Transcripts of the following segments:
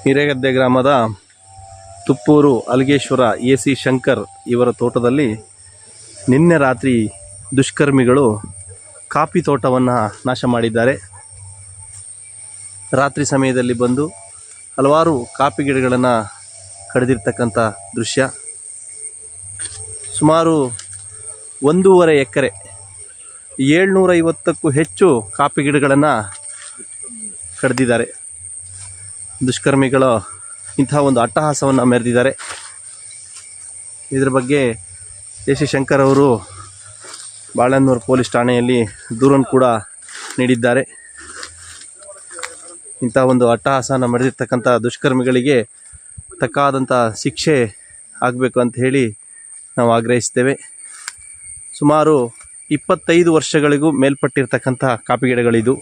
ಹಿರೇಗದ್ದೆ ಗ್ರಾಮದ ತುಪ್ಪೂರು ಅಲಗೇಶ್ವರ ಎ.ಸಿ. ಶಂಕರ್ ಇವರ ತೋಟದಲ್ಲಿ ನಿನ್ನೆ ರಾತ್ರಿ ದುಷ್ಕರ್ಮಿಗಳು ಕಾಫಿ ತೋಟವನ್ನು ನಾಶ ಮಾಡಿದ್ದಾರೆ. ರಾತ್ರಿ ಸಮಯದಲ್ಲಿ ಬಂದು ಹಲವಾರು ಕಾಫಿ ಗಿಡಗಳನ್ನು ಕಡಿದಿರ್ತಕ್ಕಂಥ ದೃಶ್ಯ. ಸುಮಾರು 1.5 ಎಕರೆ 750ಕ್ಕೂ ಹೆಚ್ಚು ಕಾಫಿ ಗಿಡಗಳನ್ನು ಕಡಿದಿದ್ದಾರೆ. ದುಷ್ಕರ್ಮಿಗಳು ಇಂತಹ ಒಂದು ಅಟ್ಟಹಾಸವನ್ನು ಮೆರೆದಿದ್ದಾರೆ. ಇದರ ಬಗ್ಗೆ ಎ.ಸಿ. ಶಂಕರ್ ಅವರು ಬಾಳೆಹೊನ್ನೂರು ಪೊಲೀಸ್ ಠಾಣೆಯಲ್ಲಿ ದೂರನ್ನು ಕೂಡ ನೀಡಿದ್ದಾರೆ. ಇಂಥ ಒಂದು ಅಟ್ಟಹಾಸನ ಮೆರೆದಿರ್ತಕ್ಕಂಥ ದುಷ್ಕರ್ಮಿಗಳಿಗೆ ತಕ್ಕಾದಂಥ ಶಿಕ್ಷೆ ಆಗಬೇಕು ಅಂತ ಹೇಳಿ ನಾವು ಆಗ್ರಹಿಸ್ತೇವೆ. ಸುಮಾರು 25 ವರ್ಷಗಳಿಗೂ ಮೇಲ್ಪಟ್ಟಿರ್ತಕ್ಕಂಥ ಕಾಫಿ ಗಿಡಗಳಿದು.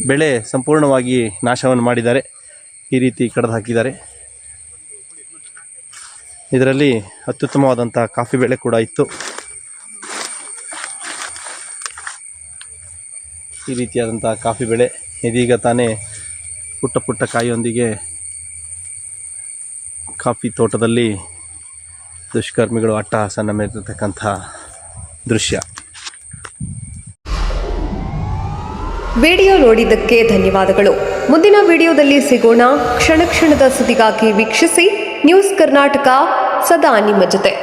ಬೆಳೆ ಸಂಪೂರ್ಣವಾಗಿ ನಾಶವನ್ನು ಮಾಡಿದ್ದಾರೆ. ಈ ರೀತಿ ಕಡಿದು ಹಾಕಿದ್ದಾರೆ. ಇದರಲ್ಲಿ ಅತ್ಯುತ್ತಮವಾದಂಥ ಕಾಫಿ ಬೆಳೆ ಕೂಡ ಇತ್ತು. ಈ ರೀತಿಯಾದಂಥ ಕಾಫಿ ಬೆಳೆ ಇದೀಗ ತಾನೇ ಪುಟ್ಟ ಪುಟ್ಟ ಕಾಯಿಯೊಂದಿಗೆ ಕಾಫಿ ತೋಟದಲ್ಲಿ ದುಷ್ಕರ್ಮಿಗಳು ಅಟ್ಟಹಾಸನ ಮೆರೆದಿರ್ತಕ್ಕಂಥ ದೃಶ್ಯ. ವಿಡಿಯೋ ನೋಡಿದ್ದಕ್ಕೆ ಧನ್ಯವಾದಗಳು. ಮುಂದಿನ ವಿಡಿಯೋದಲ್ಲಿ ಸಿಗೋಣ. ಕ್ಷಣ ಕ್ಷಣದ ಸುದ್ದಿಗಾಗಿ ವೀಕ್ಷಿಸಿ ನ್ಯೂಸ್ ಕರ್ನಾಟಕ, ಸದಾ ನಿಮ್ಮ ಜೊತೆ.